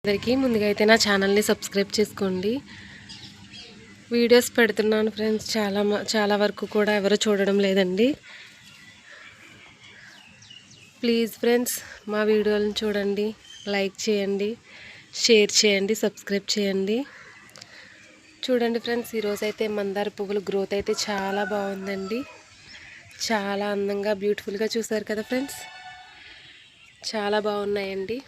అందరికీ ముందుగా అయితే నా ఛానల్ని సబ్స్క్రైబ్ చేసుకోండి. వీడియోస్ పెడుతున్నాను ఫ్రెండ్స్, చాలా వరకు కూడా ఎవరు చూడడం లేదండి. ప్లీజ్ ఫ్రెండ్స్ మా వీడియోలను చూడండి, లైక్ చేయండి, షేర్ చేయండి, సబ్స్క్రైబ్ చేయండి. చూడండి ఫ్రెండ్స్, ఈరోజు అయితే మందార పువ్వుల గ్రోత్ అయితే చాలా బాగుందండి. చాలా అందంగా బ్యూటిఫుల్గా చూసారు కదా ఫ్రెండ్స్, చాలా బాగున్నాయండి.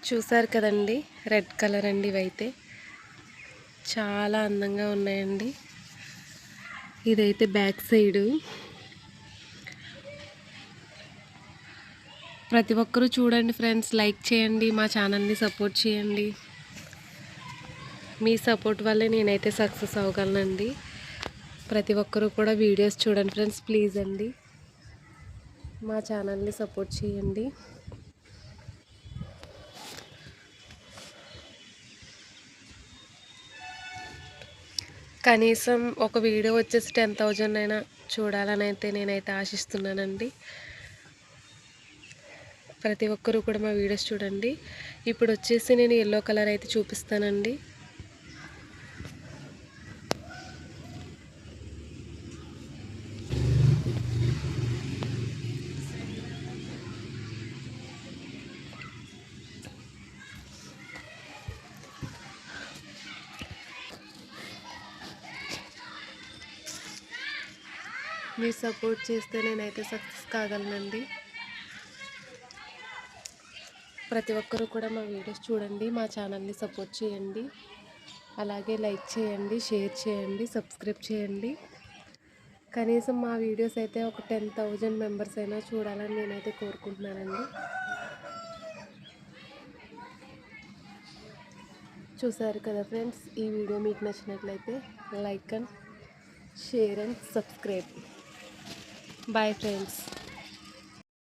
చూసారు కదండి, రెడ్ కలర్ అండి. ఇవైతే చాలా అందంగా ఉన్నాయండి. ఇదైతే బ్యాక్ సైడు. ప్రతి ఒక్కరూ చూడండి ఫ్రెండ్స్, లైక్ చేయండి, మా ఛానల్ని సపోర్ట్ చేయండి. మీ సపోర్ట్ వల్లే నేనైతే సక్సెస్ అవ్వగలనండి. ప్రతి ఒక్కరూ కూడా వీడియోస్ చూడండి ఫ్రెండ్స్, ప్లీజ్ అండి. మా ఛానల్ని సపోర్ట్ చేయండి. కనీసం ఒక వీడియో వచ్చేసి 10,000 అయినా చూడాలని అయితే నేనైతే ఆశిస్తున్నానండి. ప్రతి ఒక్కరూ కూడా మా వీడియోస్ చూడండి. ఇప్పుడు వచ్చేసి నేను ఎల్లో కలర్ అయితే చూపిస్తానండి. మీరు సపోర్ట్ చేస్తే నేనైతే సక్సెస్ కాగలనండి. ప్రతి ఒక్కరూ కూడా మా వీడియోస్ చూడండి, మా ఛానల్ని సపోర్ట్ చేయండి. అలాగే లైక్ చేయండి, షేర్ చేయండి, సబ్స్క్రైబ్ చేయండి. కనీసం మా వీడియోస్ అయితే ఒక 10,000 మెంబర్స్ అయినా చూడాలని నేనైతే కోరుకుంటున్నానండి. చూసారు కదా ఫ్రెండ్స్, ఈ వీడియో మీకు నచ్చినట్లయితే like and share and subscribe. Bye friends.